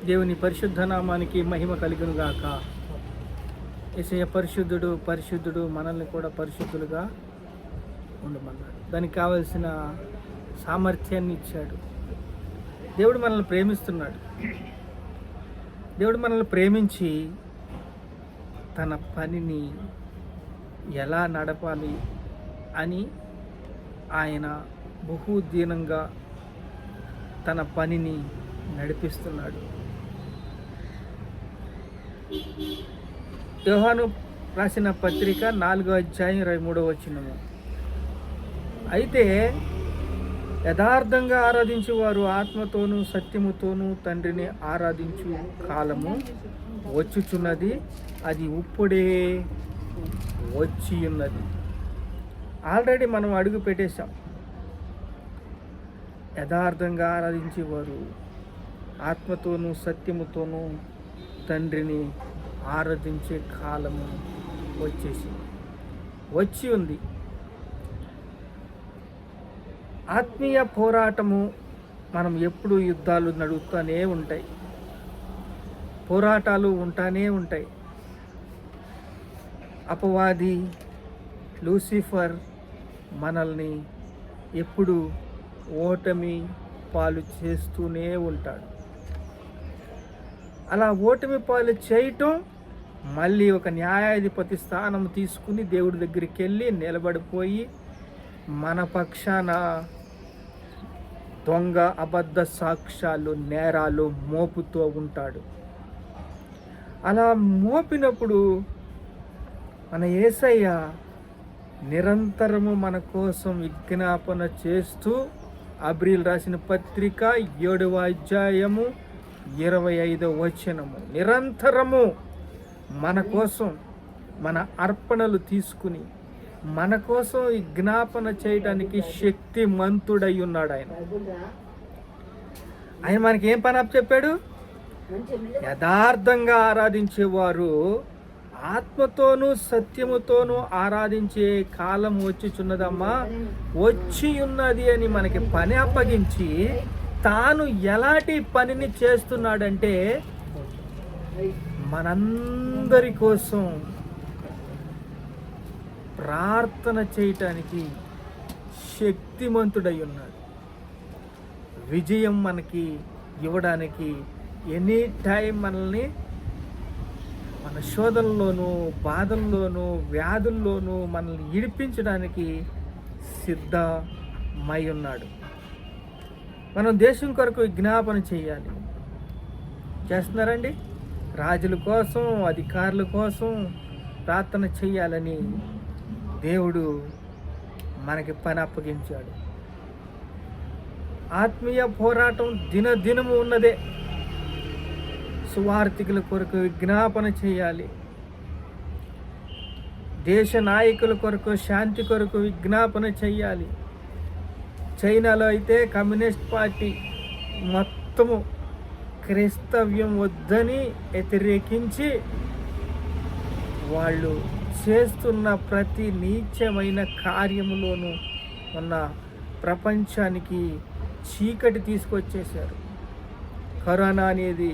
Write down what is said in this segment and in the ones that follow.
దేవుని పరిశుద్ధ నామానికి మహిమ కలుగును గాక. యేసయ్య పరిశుద్ధుడు పరిశుద్ధుడు, మనల్ని కూడా పరిశుద్ధులుగా ఉండమన్నాడు. దానికి కావలసిన సామర్థ్యాన్ని ఇచ్చాడు. దేవుడు మనల్ని ప్రేమిస్తున్నాడు. దేవుడు మనల్ని ప్రేమించి తన పనిని ఎలా నడపాలి అని ఆయన బహుదీనంగా తన పనిని నడిపిస్తున్నాడు. యోహాను రాసిన పత్రిక 4వ అధ్యాయం 23వ వచనము. అయితే యథార్థంగా ఆరాధించేవారు ఆత్మతోనూ సత్యముతోనూ తండ్రిని ఆరాధించు కాలము వచ్చుచున్నది, అది ఇప్పుడే వచ్చి ఉన్నది. ఆల్రెడీ మనం అడుగు పెట్టేశాం. యథార్థంగా ఆరాధించేవారు ఆత్మతోనూ సత్యముతోనూ తండ్రిని ఆరాధించే కాలము వచ్చి ఉంది. ఆత్మీయ పోరాటము మనం ఎప్పుడు యుద్ధాలు నడుస్తూనే ఉంటాయి, పోరాటాలు ఉంటానే ఉంటాయి. అపవాది లూసిఫర్ మనల్ని ఎప్పుడు ఓటమి పాలు చేస్తూనే ఉంటాడు. అలా ఓటమి పాలు చేయటం, మళ్ళీ ఒక న్యాయాధిపతి స్థానం తీసుకుని దేవుడి దగ్గరికి వెళ్ళి నిలబడిపోయి మన పక్షాన దొంగ అబద్ధ సాక్ష్యాలు నేరాలు మోపుతూ ఉంటాడు. అలా మోపినప్పుడు మన యేసయ్య నిరంతరము మన కోసం విజ్ఞాపన చేస్తూ అబ్రీల్ రాసిన పత్రిక 7వ అధ్యాయము 25వ వచనము, నిరంతరము మన కోసం మన అర్పణలు తీసుకుని మన కోసం విజ్ఞాపన చేయడానికి శక్తిమంతుడై ఉన్నాడు. ఆయన మనకి ఏం పని చెప్పాడు? యథార్థంగా ఆరాధించేవారు ఆత్మతోనూ సత్యముతోనూ ఆరాధించే కాలం వచ్చుచున్నదమ్మా, వచ్చి ఉన్నది అని మనకి పని అప్పగించి తాను ఎలాంటి పనిని చేస్తున్నాడంటే మనందరి కోసం ప్రార్థన చేయటానికి శక్తిమంతుడై ఉన్నాడు. విజయం మనకి ఇవ్వడానికి ఎనీ టైం మనల్ని మన శోధనలోనూ బాధల్లోనూ వ్యాధుల్లోనూ మనల్ని ఇడిపించడానికి సిద్ధమై ఉన్నాడు. మనం దేశం కొరకు విజ్ఞాపన చేయాలి. చేస్తున్నారండి? రాజుల కోసం, అధికారుల కోసం ప్రార్థన చేయాలని దేవుడు మనకి పని అప్పగించాడు. ఆత్మీయ పోరాటం దినదినము ఉన్నదే. సువార్థికుల కొరకు విజ్ఞాపన చేయాలి. దేశ నాయకుల కొరకు, శాంతి కొరకు విజ్ఞాపన చేయాలి. చైనాలో అయితే కమ్యూనిస్ట్ పార్టీ మొత్తము క్రైస్తవ్యం వద్దని వ్యతిరేకించి వాళ్ళు చేస్తున్న ప్రతి నీచమైన కార్యములోనూ ఉన్న ప్రపంచానికి చీకటి తీసుకొచ్చేశారు. కరోనా అనేది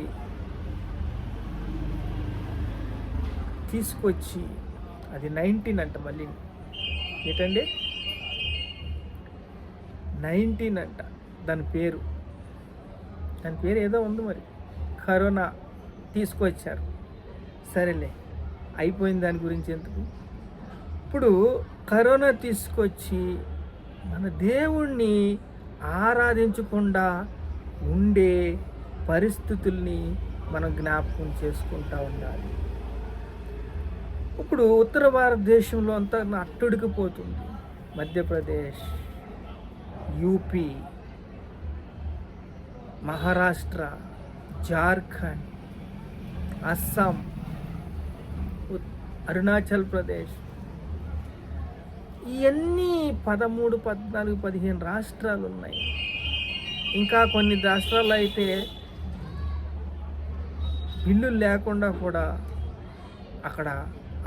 తీసుకొచ్చి అది 19 అంట. మళ్ళీ ఏంటండి 19 అంట దాని పేరు ఏదో ఉంది మరి. కరోనా తీసుకొచ్చారు. సరేలే, అయిపోయింది దాని గురించి ఎందుకు. ఇప్పుడు కరోనా తీసుకొచ్చి మన దేవుణ్ణి ఆరాధించకుండా ఉండే పరిస్థితుల్ని మనం జ్ఞాపకం చేసుకుంటూ ఉండాలి. ఇప్పుడు ఉత్తర భారతదేశంలో అంతా అట్టుడికిపోతుంది. మధ్యప్రదేశ్, యూపీ, మహారాష్ట్ర, జార్ఖండ్, అస్సాం, అరుణాచల్ ప్రదేశ్, ఇవన్నీ 13, 14, 15 రాష్ట్రాలు ఉన్నాయి. ఇంకా కొన్ని రాష్ట్రాలు అయితే బిల్లులు లేకుండా కూడా అక్కడ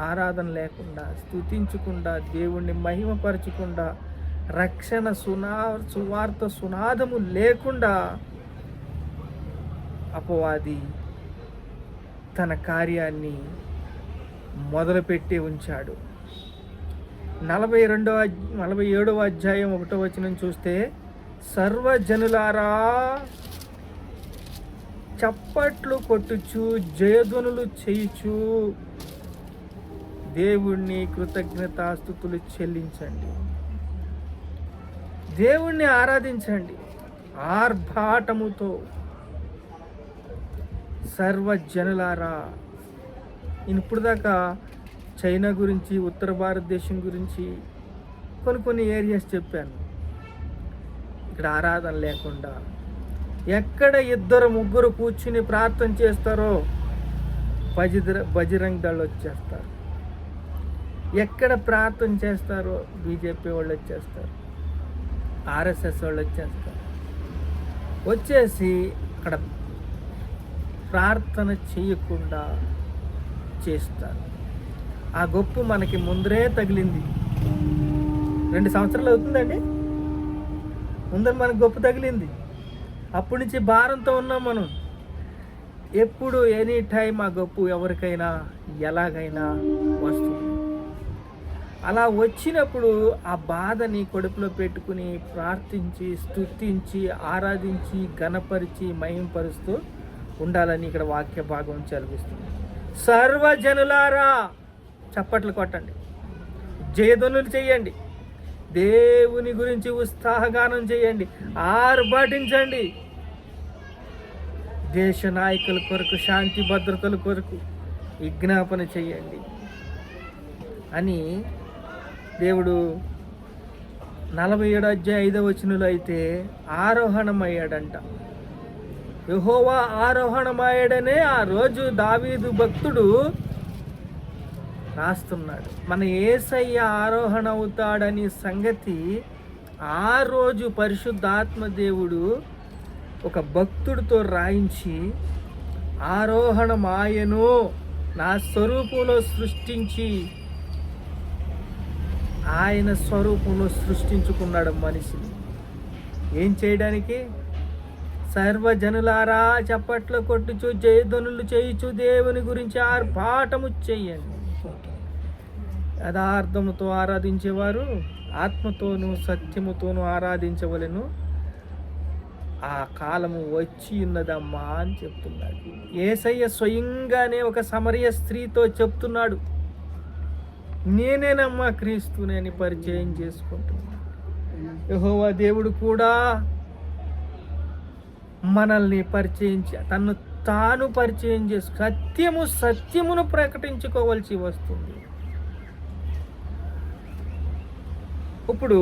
ఆరాధన లేకుండా, స్తుతించకుండా, దేవుణ్ణి మహిమపరచకుండా, రక్షణ సువార్త సునాదము లేకుండా అపవాది తన కార్యాన్ని మొదలుపెట్టి ఉంచాడు. 47వ అధ్యాయం 1వ వచనం చూస్తే, సర్వజనులారా చప్పట్లు కొట్టుచు జయధ్వనులు చేయుచు దేవుణ్ణి కృతజ్ఞతాస్తుతులు చెల్లించండి, దేవుణ్ణి ఆరాధించండి ఆర్భాటముతో. సర్వజనులారా, నేను ఇప్పుడు దాకా చైనా గురించి, ఉత్తర భారతదేశం గురించి కొన్ని ఏరియాస్ చెప్పాను. ఇక్కడ ఆరాధన లేకుండా ఎక్కడ 2-3 కూర్చుని ప్రార్థన చేస్తారో బజరంగ్ దళ్ వచ్చేస్తారు. ఎక్కడ ప్రార్థన చేస్తారో బీజేపీ వాళ్ళు వచ్చేస్తారు, ఆర్ఎస్ఎస్ వాళ్ళు వచ్చేసి అక్కడ ప్రార్థన చేయకుండా చేస్తారు. ఆ గొప్ప మనకి ముందరే తగిలింది. 2 సంవత్సరాలు అవుతుందండి ముందర మనకు గొప్ప తగిలింది. అప్పటి నుంచి భారంతో ఉన్నాం మనం. ఎప్పుడు ఎనీ టైం ఆ గొప్ప ఎవరికైనా ఎలాగైనా వస్తుంది. అలా వచ్చినప్పుడు ఆ బాధని కడుపులో పెట్టుకుని ప్రార్థించి, స్తుతించి, ఆరాధించి, ఘనపరిచి, మహింపరుస్తూ ఉండాలని ఇక్కడ వాక్య భాగం చదివిస్తుంది. సర్వజనులారా చప్పట్లు కొట్టండి, జయధ్వనులు చేయండి, దేవుని గురించి ఉత్సాహగానం చేయండి, ఆర్భాటించండి. దేశ నాయకుల కొరకు, శాంతి భద్రతల కొరకు విజ్ఞాపన చేయండి అని దేవుడు 47వ అధ్యాయం 5వ వచనంలో అయితే ఆరోహణమయ్యాడంట. యెహోవా ఆరోహణమయ్యాడనే ఆ రోజు దావీదు భక్తుడు రాస్తున్నాడు. మన యేసయ్య ఆరోహణ అవుతాడని సంగతి ఆ రోజు పరిశుద్ధాత్మ దేవుడు ఒక భక్తుడితో రాయించి, ఆరోహణమాయను, నా స్వరూపంలో సృష్టించి, ఆయన స్వరూపంలో సృష్టించుకున్నాడు మనిషిని. ఏం చేయడానికి? సర్వజనులారా చప్పట్లు కొట్టుచు జయధ్వనులు చేయుచు దేవుని గురించి ఆర్భాటము చెయ్యండి. యథార్థముతో ఆరాధించేవారు ఆత్మతోనూ సత్యముతోనూ ఆరాధించవలెను, ఆ కాలము వచ్చి ఉన్నదమ్మా అని చెప్తున్నాడు. యేసయ్య స్వయంగానే ఒక సమరయ స్త్రీతో చెప్తున్నాడు, నేనేనమ్మా క్రీస్తుని పరిచయం చేసుకుంటున్నాను. యెహోవా దేవుడు కూడా మనల్ని పరిచయించి, తను తాను పరిచయం సత్యమును ప్రకటించుకోవాల్సి వస్తుంది. ఇప్పుడు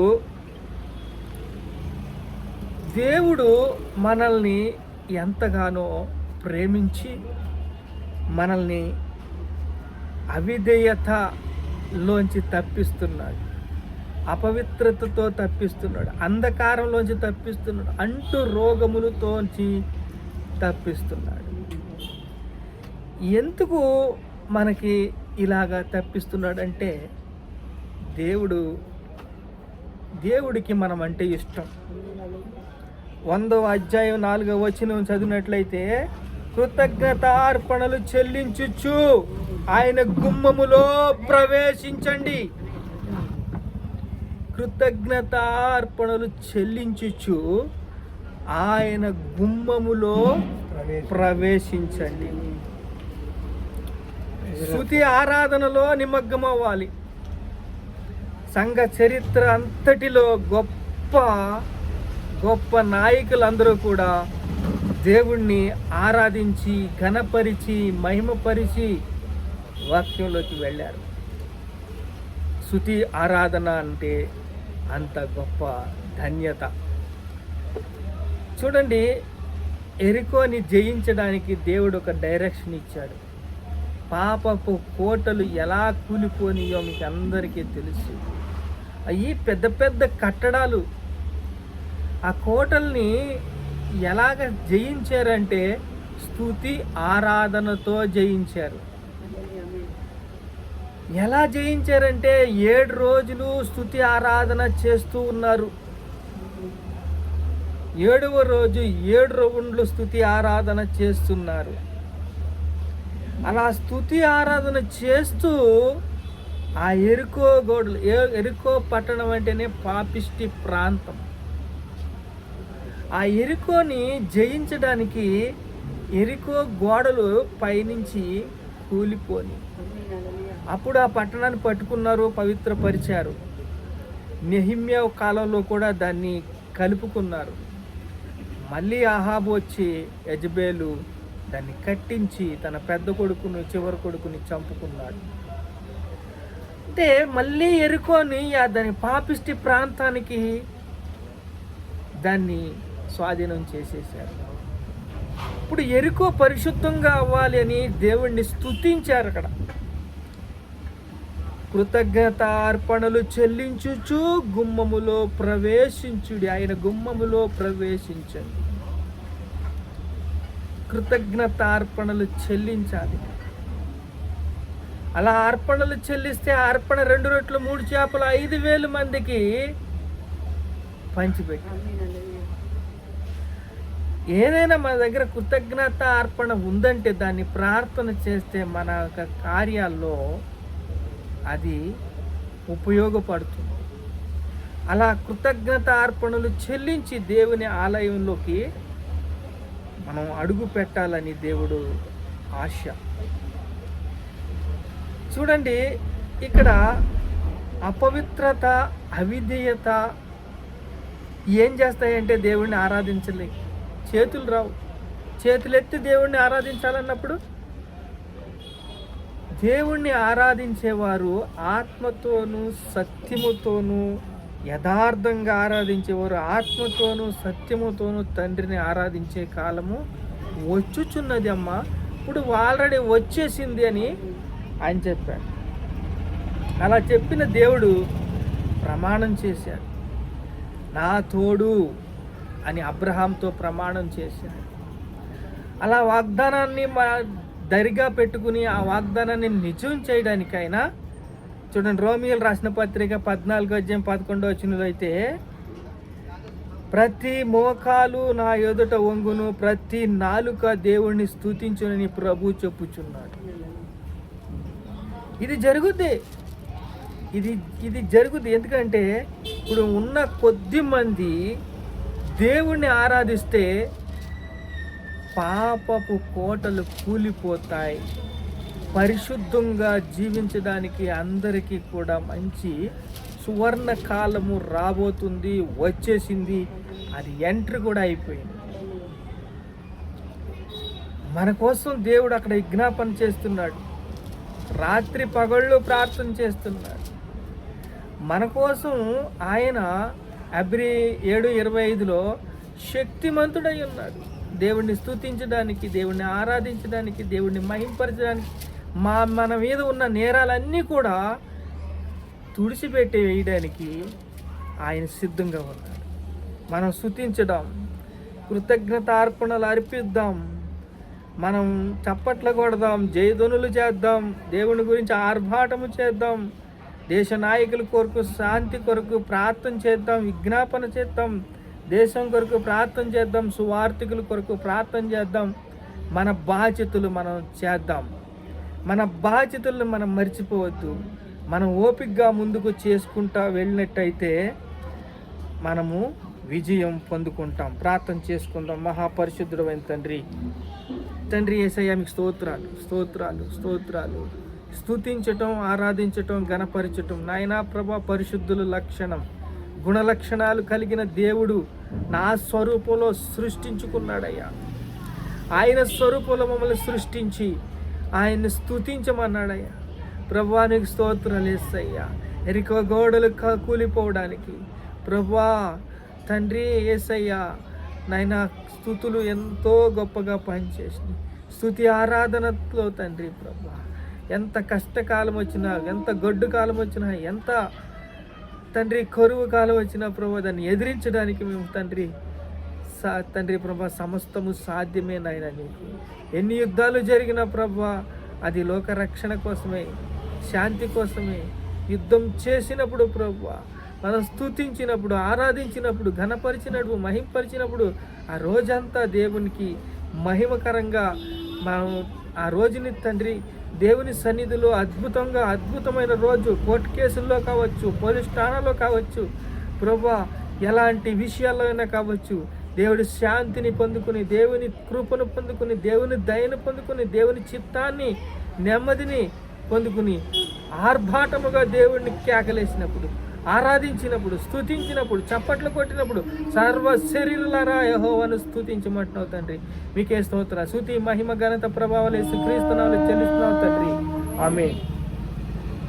దేవుడు మనల్ని ఎంతగానో ప్రేమించి మనల్ని అవిధేయతలోంచి తప్పిస్తున్నాడు, అపవిత్రతతో తప్పిస్తున్నాడు, అంధకారంలోంచి తప్పిస్తున్నాడు, అంటు రోగములతోంచి తప్పిస్తున్నాడు. ఎందుకు మనకి ఇలాగా తప్పిస్తున్నాడంటే, దేవుడికి మనం అంటే ఇష్టం. 100వ అధ్యాయం 4వ వచనం చదివినట్లయితే, కృతజ్ఞతార్పణలు చెల్లించుచు ఆయన గుమ్మములో ప్రవేశించండి. కృతజ్ఞతార్పణలు చెల్లించుచు ఆయన గుమ్మములో ప్రవేశించండి. స్తుతి ఆరాధనలో నిమగ్నమవ్వాలి. సంఘ చరిత్ర అంతటిలో గొప్ప గొప్ప నాయకులందరూ కూడా దేవుణ్ణి ఆరాధించి, ఘనపరిచి, మహిమపరిచి వాక్యంలోకి వెళ్ళారు. స్తుతి ఆరాధన అంటే అంత గొప్ప ధన్యత. చూడండి, ఎరికోని జయించడానికి దేవుడు ఒక డైరెక్షన్ ఇచ్చాడు. పాపపు కోటలు ఎలా కూలిపోనియో మీకు అందరికీ తెలుసు. అవి పెద్ద పెద్ద కట్టడాలు. ఆ కోటల్ని ఎలాగ జయించారంటే స్తుతి ఆరాధనతో జయించారు. ఎలా జయించారంటే 7 రోజులు స్తుతి ఆరాధన చేస్తూ ఉన్నారు. 7వ రోజు 7 రౌండ్లు స్తుతి ఆరాధన చేస్తున్నారు. అలా స్తుతి ఆరాధన చేస్తూ ఆ ఎరికో గోడలు, ఎరికో పట్టణం అంటేనే పాపిష్టి ప్రాంతం. ఆ ఎరికోని జయించడానికి ఎరికో గోడలు పైనుంచి కూలిపోని అప్పుడు ఆ పట్టణాన్ని పట్టుకున్నారు, పవిత్రపరిచారు. నెహెమ్యా కాలంలో కూడా దాన్ని కలుపుకున్నారు. మళ్ళీ అహాబు వచ్చి యెజెబెలు దాన్ని కట్టించి తన పెద్ద కొడుకుని, చివరి కొడుకుని చంపుకున్నాడు. అంటే మళ్ళీ ఎరుకోని దాని పాపిష్టి ప్రాంతానికి దాన్ని స్వాధీనం చేసేసారు. ఇప్పుడు ఎరుకో పరిశుద్ధంగా అవ్వాలి అని దేవుణ్ణి స్తుతించారు. అక్కడ కృతజ్ఞత అర్పణలు చెల్లించుచు గుమ్మములో ప్రవేశించుడి, ఆయన గుమ్మములో ప్రవేశించండి. కృతజ్ఞత అర్పణలు చెల్లించాలి. అలా అర్పణలు చెల్లిస్తే అర్పణ 2 రొట్టెలు 3 చేపలు 5,000 మందికి పంచిపెట్టారు. ఏదైనా మన దగ్గర కృతజ్ఞత అర్పణ ఉందంటే దాన్ని ప్రార్థన చేస్తే మన కార్యాల్లో అది ఉపయోగపడుతుంది. అలా కృతజ్ఞత అర్పణలు చెల్లించి దేవుని ఆలయంలోకి మనం అడుగు పెట్టాలని దేవుడు ఆశ. చూడండి, ఇక్కడ అపవిత్రత, అవిధేయత ఏం చేస్తాయంటే దేవుణ్ణి ఆరాధించలే, చేతులు రావు. చేతులెత్తి దేవుణ్ణి ఆరాధించాలన్నప్పుడు దేవుణ్ణి ఆరాధించేవారు ఆత్మతోనూ సత్యముతోనూ యథార్థంగా ఆరాధించేవారు ఆత్మతోనూ సత్యముతోనూ తండ్రిని ఆరాధించే కాలము వచ్చుచున్నది అమ్మా, ఇప్పుడు ఆల్రెడీ వచ్చేసింది అని ఆయన చెప్పాడు. అలా చెప్పిన దేవుడు ప్రమాణం చేశాడు. నా తోడు అని అబ్రహాంతో ప్రమాణం చేశాడు. అలా వాగ్దానాన్ని దరిగా పెట్టుకుని ఆ వాగ్దానాన్ని నిజం చేయడానికైనా చూడండి, రోమియోలు రాసిన పత్రిక 14:11 అయితే ప్రతి మోకాలు నా ఎదుట వంగును, ప్రతి నాలుక దేవుణ్ణి స్తుతించునని ప్రభు చెప్పుచున్నాడు. ఇది జరుగుద్ది, ఇది జరుగుద్ది. ఎందుకంటే ఇప్పుడు ఉన్న కొద్ది మంది దేవుణ్ణి ఆరాధిస్తే పాపపు కోటలు కూలిపోతాయి. పరిశుద్ధంగా జీవించడానికి అందరికీ కూడా మంచి సువర్ణ కాలము రాబోతుంది, వచ్చేసింది, అది ఎంట్రీ కూడా అయిపోయింది. మన కోసం దేవుడు అక్కడ విజ్ఞాపన చేస్తున్నాడు, రాత్రి పగళ్ళు ప్రార్థన చేస్తున్నాడు. మన కోసం ఆయన అబ్రీ 7:25 శక్తిమంతుడై ఉన్నాడు. దేవుణ్ణి స్తుతించడానికి, దేవుణ్ణి ఆరాధించడానికి, దేవుణ్ణి మహింపరచడానికి, మన మీద ఉన్న నేరాలన్నీ కూడా తుడిచిపెట్టి వేయడానికి ఆయన సిద్ధంగా ఉన్నాడు. మనం స్తుతించడం, కృతజ్ఞతార్పణలు అర్పిద్దాం, మనం చప్పట్లు కొడదాం, జయధ్వనులు చేద్దాం, దేవుని గురించి ఆర్భాటము చేద్దాం, దేశ నాయకుల కొరకు, శాంతి కొరకు ప్రార్థన చేద్దాం, విజ్ఞాపన చేద్దాం, దేశం కొరకు ప్రార్థన చేద్దాం, సువార్థికుల కొరకు ప్రార్థన చేద్దాం. మన బాధ్యతలు మనం చేద్దాం. మన బాధ్యతలను మనం మర్చిపోవద్దు. మనం ఓపికగా ముందుకు చేసుకుంటా వెళ్ళినట్టయితే మనము విజయం పొందుకుంటాం. ప్రార్థన చేసుకుందాం. మహాపరిశుద్ధుడైన తండ్రి యేసయ్య, మీకు స్తోత్రాలు స్తోత్రాలు స్తోత్రాలు. స్తుతించటం, ఆరాధించటం, గణపరచటం నాయనా ప్రభా పరిశుద్ధుల లక్షణం, గుణలక్షణాలు కలిగిన దేవుడు నా స్వరూపంలో సృష్టించుకున్నాడయ్యా. ఆయన స్వరూపంలో మమ్మల్ని సృష్టించి ఆయన్ని స్తుతించమన్నాడయ్యా. ప్రభువా నీకు స్తోత్రాలు యేసయ్యా. ఎరికో గోడలు కూలిపోవడానికి ప్రభువా తండ్రి యేసయ్యా నాయన స్తుతులు ఎంతో గొప్పగా పనిచేసింది. స్తుతి ఆరాధనలో తండ్రి ప్రభువా ఎంత కష్టకాలం వచ్చినా, ఎంత గొడ్డు కాలం వచ్చినా, ఎంత తండ్రి కరువు కాలం వచ్చినా ప్రభు దాన్ని ఎదిరించడానికి మేము తండ్రి ప్రభా సమస్తము సాధ్యమే నాయన నీకు. ఎన్ని యుద్ధాలు జరిగిన ప్రభా అది లోక రక్షణ కోసమే, శాంతి కోసమే. యుద్ధం చేసినప్పుడు ప్రభువా మనం స్తుతించినప్పుడు, ఆరాధించినప్పుడు, ఘనపరిచినప్పుడు, మహింపరిచినప్పుడు ఆ రోజంతా దేవునికి మహిమకరంగా మనం ఆ రోజుని తండ్రి దేవుని సన్నిధిలో అద్భుతమైన రోజు. కోర్టు కేసుల్లో కావచ్చు, పోలీస్ ఠాణాలో కావచ్చు, ప్రభువా ఎలాంటి విషయాల్లో అయినా కావచ్చు, దేవుడి శాంతిని పొందుకుని, దేవుని కృపను పొందుకుని, దేవుని దయను పొందుకుని, దేవుని చిత్తాన్ని, నెమ్మదిని పొందుకుని ఆర్భాటముగా దేవుడిని కేకలేసినప్పుడు, ఆరాధించినప్పుడు, స్తుతించినప్పుడు, చప్పట్లు కొట్టినప్పుడు సర్వ శరీరులారా యెహోవాను స్తుతించమంటున్నావు తండ్రి. మీకే స్తోత్ర, స్తుతి, మహిమ, ఘనత, ప్రభావాలు యేసుక్రీస్తు నామములో చెల్లిస్తున్నావు తండ్రి. ఆమేన్.